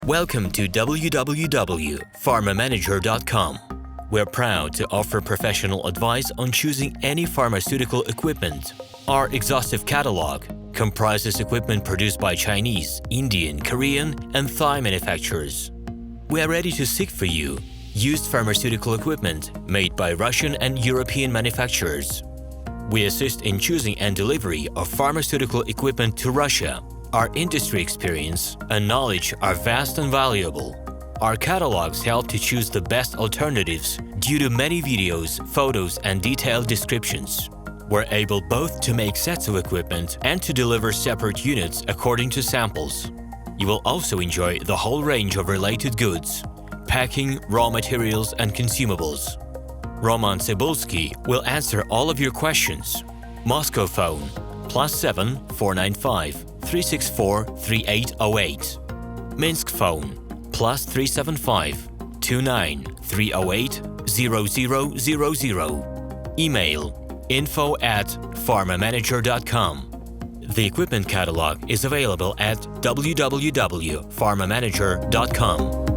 Welcome to www.pharmamanager.com. We're proud to offer professional advice on choosing any pharmaceutical equipment. Our exhaustive catalog comprises equipment produced by Chinese, Indian, Korean, and Thai manufacturers. We are ready to seek for you used pharmaceutical equipment made by Russian and European manufacturers. We assist in choosing and delivery of pharmaceutical equipment to Russia. Our industry experience and knowledge are vast and valuable. Our catalogs help to choose the best alternatives due to many videos, photos, and detailed descriptions. We're able both to make sets of equipment and to deliver separate units according to samples. You will also enjoy the whole range of related goods, packing, raw materials, and consumables. RomanTsibulsky will answer all of your questions. Moscow phone +7 495 364 3808. Minsk phone +375 29 308 0000. Email info@pharmamanager.com. The equipment catalog is available at www.pharmamanager.com.